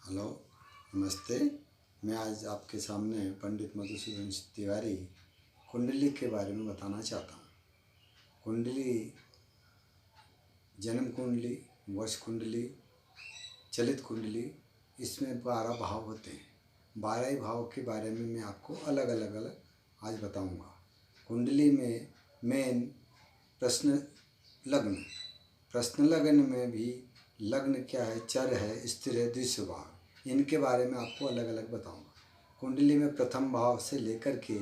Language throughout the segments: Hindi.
हेलो, नमस्ते। मैं आज आपके सामने पंडित मधुसूदन तिवारी कुंडली के बारे में बताना चाहता हूँ। कुंडली, जन्म कुंडली, वर्ष कुंडली, चलित कुंडली, इसमें 12 भाव होते हैं। 12 ही भाव के बारे में मैं आपको अलग अलग आज बताऊँगा। कुंडली में मेन प्रश्न लग्न, प्रश्न लग्न में भी लग्न क्या है, चर है, स्थिर है, द्वितीय भाव, इनके बारे में आपको अलग अलग बताऊंगा। कुंडली में प्रथम भाव से लेकर के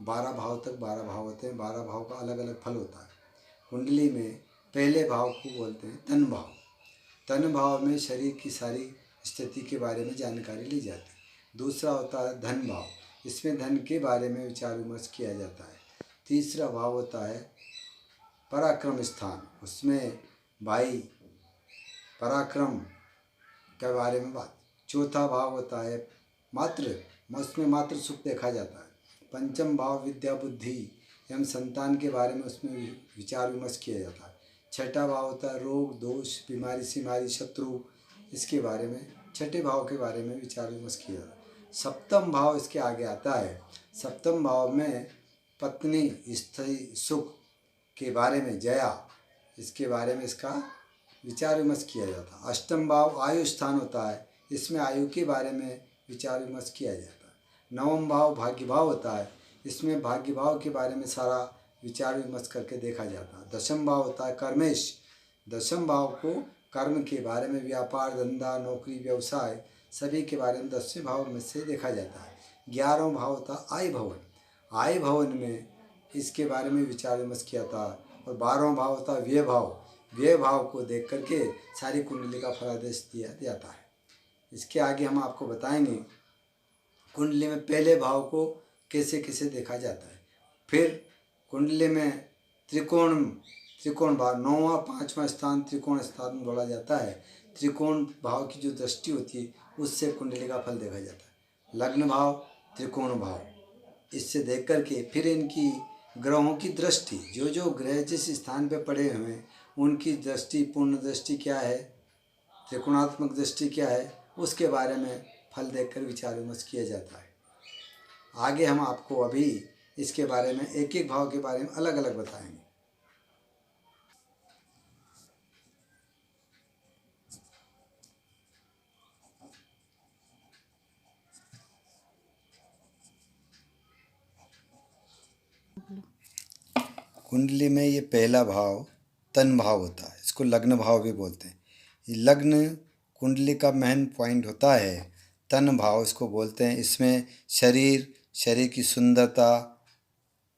12 भाव तक 12 भाव होते हैं। 12 भाव का अलग अलग फल होता है। कुंडली में पहले भाव को बोलते हैं तन भाव। तन भाव में शरीर की सारी स्थिति के बारे में जानकारी ली जाती है। दूसरा होता है धन भाव, इसमें धन के बारे में विचार विमर्श किया जाता है। तीसरा भाव होता है पराक्रम स्थान, उसमें भाई पराक्रम के बारे में बात। चौथा भाव होता है मातृ, उसमें मातृ सुख देखा जाता है। पंचम भाव विद्या बुद्धि एवं संतान के बारे में उसमें विचार विमर्श किया जाता है। छठा भाव होता है रोग दोष बीमारी सीमारी शत्रु, इसके बारे में छठे भाव के बारे में विचार विमर्श किया जाता है। सप्तम भाव इसके आगे आता है। सप्तम भाव में पत्नी स्त्री सुख के बारे में, जया, इसके बारे में इसका विचार विमर्श किया जाता है। अष्टम भाव आयु स्थान होता है, इसमें आयु के बारे में विचार विमर्श किया जाता है। नवम भाव भाग्य भाव होता है, इसमें भाग्य भाव के बारे में सारा विचार विमर्श करके देखा जाता है। दशम भाव होता है कर्मेश, दशम भाव को कर्म के बारे में, व्यापार धंधा नौकरी व्यवसाय सभी के बारे में 10वें भाव में से देखा जाता है। 11वां भाव होता है आय भवन, आय भवन में इसके बारे में विचार विमर्श किया था। और 12वां भाव होता है व्यय भाव, व्यय भाव को देख करके सारी कुंडली का फलादेश दिया जाता है। इसके आगे हम आपको बताएंगे कुंडली में पहले भाव को कैसे कैसे देखा जाता है। फिर कुंडली में त्रिकोण भाव 9वां 5वां स्थान त्रिकोण स्थान बोला जाता है। त्रिकोण भाव की जो दृष्टि होती है उससे कुंडली का फल देखा जाता है। लग्न भाव त्रिकोण भाव, इससे देख करके फिर इनकी ग्रहों की दृष्टि, जो जो ग्रह जिस स्थान पे पड़े हुए हैं उनकी दृष्टि, पूर्ण दृष्टि क्या है, त्रिकोणात्मक दृष्टि क्या है, उसके बारे में फल देखकर विचार विमर्श किया जाता है। आगे हम आपको अभी इसके बारे में एक एक भाव के बारे में अलग अलग बताएंगे। कुंडली में ये पहला भाव तन भाव होता है, इसको लग्न भाव भी बोलते हैं। ये लग्न कुंडली का मेन पॉइंट होता है। तन भाव इसको बोलते हैं। इसमें शरीर की सुंदरता,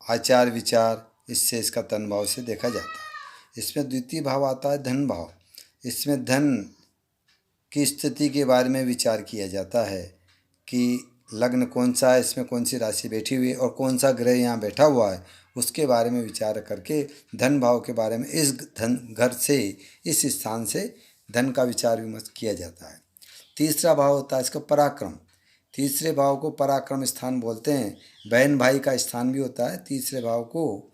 आचार विचार, इससे इसका तन भाव से देखा जाता है। इसमें द्वितीय भाव आता है धन भाव, इसमें धन की स्थिति के बारे में विचार किया जाता है कि लग्न कौन सा है, इसमें कौन सी राशि बैठी हुई है और कौन सा ग्रह यहाँ बैठा हुआ है, उसके बारे में विचार करके धन भाव के बारे में इस धन घर से, इस स्थान से धन का विचार विमर्श किया जाता है। तीसरा भाव होता है इसका पराक्रम, तीसरे भाव को पराक्रम स्थान बोलते हैं। बहन भाई का स्थान भी होता है तीसरे भाव को।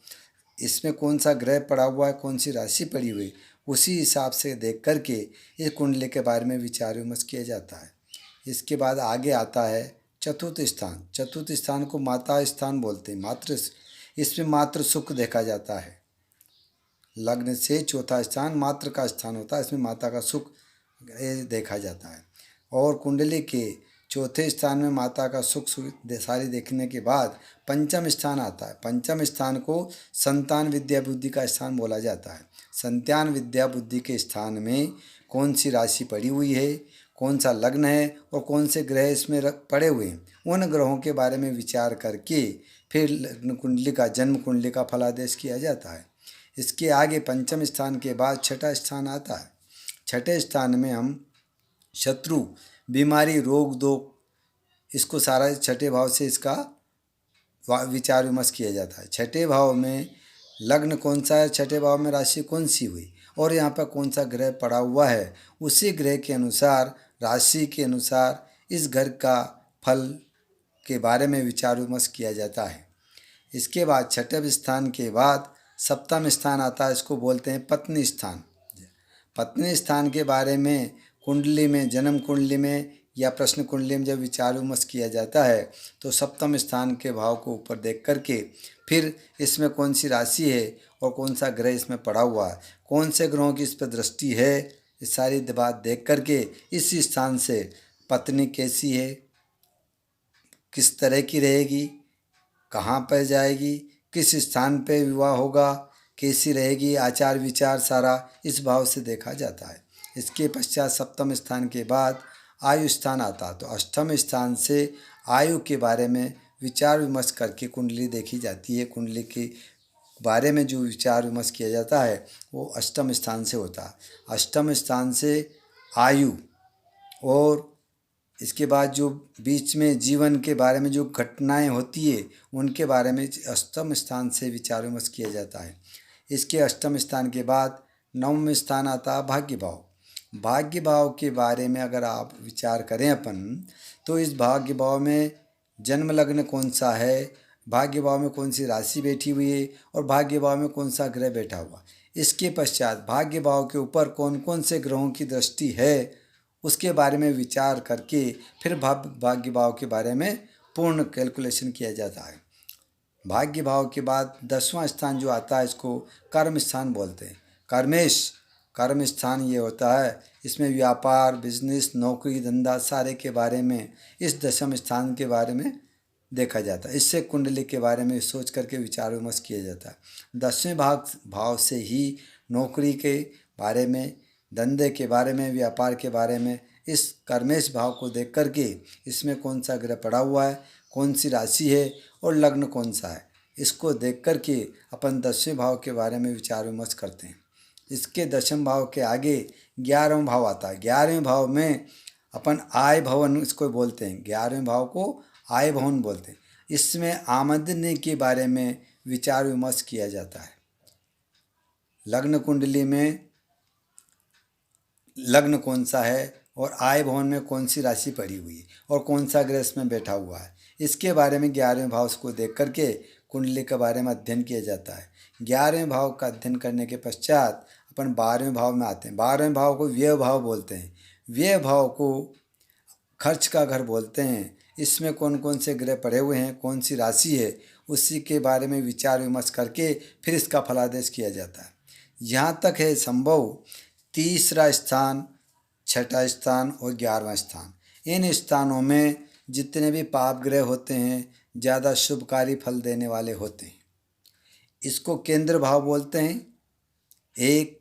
इसमें कौन सा ग्रह पड़ा हुआ है, कौन सी राशि पड़ी हुई, उसी हिसाब से देख करके इस कुंडली के बारे में विचार विमर्श किया जाता है। इसके बाद आगे आता है चतुर्थ स्थान। चतुर्थ स्थान को माता स्थान बोलते हैं, मातृ, इसमें मातृ सुख देखा जाता है। लग्न से चौथा स्थान मातृ का स्थान होता है, इसमें माता का सुख देखा जाता है। और कुंडली के चौथे स्थान में माता का सुख सारी देखने के बाद पंचम स्थान आता है। पंचम स्थान को संतान विद्या बुद्धि का स्थान बोला जाता है। संतान विद्या बुद्धि के स्थान में कौन सी राशि पड़ी हुई है, कौन सा लग्न है और कौन से ग्रह इसमें पड़े हुए हैं, उन ग्रहों के बारे में विचार करके फिर लग्न कुंडली का, जन्म कुंडली का फलादेश किया जाता है। इसके आगे पंचम स्थान के बाद छठा स्थान आता है। छठे स्थान में हम शत्रु, बीमारी, रोग दोग, इसको सारा छठे भाव से इसका विचार विमर्श किया जाता है। छठे भाव में लग्न कौन सा है, छठे भाव में राशि कौन सी हुई और यहाँ पर कौन सा ग्रह पड़ा हुआ है, उसी ग्रह के अनुसार, राशि के अनुसार इस घर का फल के बारे में विचार विमर्श किया जाता है। इसके बाद छठे स्थान के बाद सप्तम स्थान आता है, इसको बोलते हैं पत्नी स्थान। पत्नी स्थान के बारे में कुंडली में, जन्म कुंडली में या प्रश्न कुंडली में जब विचार विमर्श किया जाता है तो सप्तम स्थान के भाव को ऊपर देख करके फिर इसमें कौन सी राशि है और कौन सा ग्रह इसमें पड़ा हुआ है, कौन से ग्रहों की इस पर दृष्टि है, ये सारी बात देख करके इस स्थान से पत्नी कैसी है, किस तरह की रहेगी, कहाँ पर जाएगी, किस स्थान पे विवाह होगा, कैसी रहेगी, आचार विचार सारा इस भाव से देखा जाता है। इसके पश्चात सप्तम स्थान के बाद आयु स्थान आता, तो अष्टम स्थान से आयु के बारे में विचार विमर्श करके कुंडली देखी जाती है। कुंडली के बारे में जो विचार विमर्श किया जाता है वो अष्टम स्थान से होता है। अष्टम स्थान से आयु और इसके बाद जो बीच में जीवन के बारे में जो घटनाएं होती है उनके बारे में अष्टम स्थान से विचार विमर्श किया जाता है। इसके अष्टम स्थान के बाद नवम स्थान आता है भाग्य भाव। भाग्य भाव के बारे में अगर आप विचार करें अपन, तो इस भाग्य भाव में जन्म लग्न कौन सा है, भाग्य भाव में कौन सी राशि बैठी हुई है और भाग्य भाव में कौन सा ग्रह बैठा हुआ। इसके पश्चात भाग्य भाव के ऊपर कौन कौन से ग्रहों की दृष्टि है उसके बारे में विचार करके फिर भाग्य भाव के बारे में पूर्ण कैलकुलेशन किया जाता है। भाग्य भाव के बाद 10वां स्थान जो आता है इसको कर्म स्थान बोलते हैं। कर्म स्थान ये होता है, इसमें व्यापार, बिजनेस, नौकरी, धंधा सारे के बारे में इस 10वें स्थान के बारे में देखा जाता है। इससे कुंडली के बारे में सोच करके विचार विमर्श किया जाता है। 10वें भाव से ही नौकरी के बारे में, धंधे के बारे में, व्यापार के बारे में इस कर्मेश भाव को देख करके इसमें कौन सा ग्रह पड़ा हुआ है, कौन सी राशि है और लग्न कौन सा है, इसको देख करके अपन 10वें भाव के बारे में विचार विमर्श करते हैं। इसके 10वें भाव के आगे 11वां भाव आता है। 11वें भाव में अपन आय भवन इसको बोलते हैं। 11वें भाव को आय भवन बोलते हैं। इसमें आमदनी के बारे में विचार विमर्श किया जाता है। लग्न कुंडली में लग्न कौन सा है और आय भवन में कौन सी राशि पड़ी हुई है और कौन सा ग्रह इसमें बैठा हुआ है, इसके बारे में 11वें भाव को देख करके कुंडली के बारे में अध्ययन किया जाता है। 11वें भाव का अध्ययन करने के पश्चात अपन 12वें भाव में आते हैं। 12वें भाव को व्यय भाव बोलते हैं। व्यय भाव को खर्च का घर बोलते हैं। इसमें कौन कौन से ग्रह पड़े हुए हैं, कौन सी राशि है, उसी के बारे में विचार विमर्श करके फिर इसका फलादेश किया जाता है। यहाँ तक है संभव 3रा स्थान, 6ठा स्थान और 11वां स्थान, इन स्थानों में जितने भी पाप ग्रह होते हैं ज़्यादा शुभकारी फल देने वाले होते हैं। इसको केंद्र भाव बोलते हैं। 1,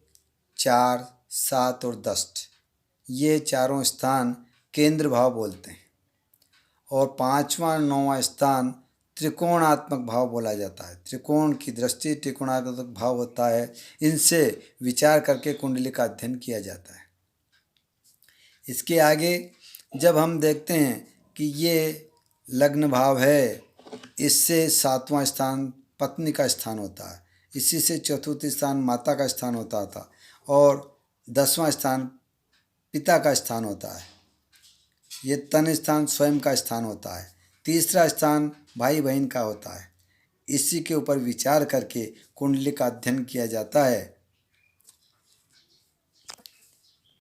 4, 7 और 10 ये चारों स्थान केंद्र भाव बोलते हैं। और 5वां 9वां स्थान त्रिकोणात्मक भाव बोला जाता है। त्रिकोण की दृष्टि त्रिकोणात्मक भाव होता है। इनसे विचार करके कुंडली का अध्ययन किया जाता है। इसके आगे जब हम देखते हैं कि ये लग्न भाव है, इससे 7वां स्थान पत्नी का स्थान होता है, इसी से चतुर्थ स्थान माता का स्थान होता था और 10वां स्थान पिता का स्थान होता है। ये तन स्थान स्वयं का स्थान होता है। 3रा स्थान भाई बहन का होता है। इसी के ऊपर विचार करके कुंडली का अध्ययन किया जाता है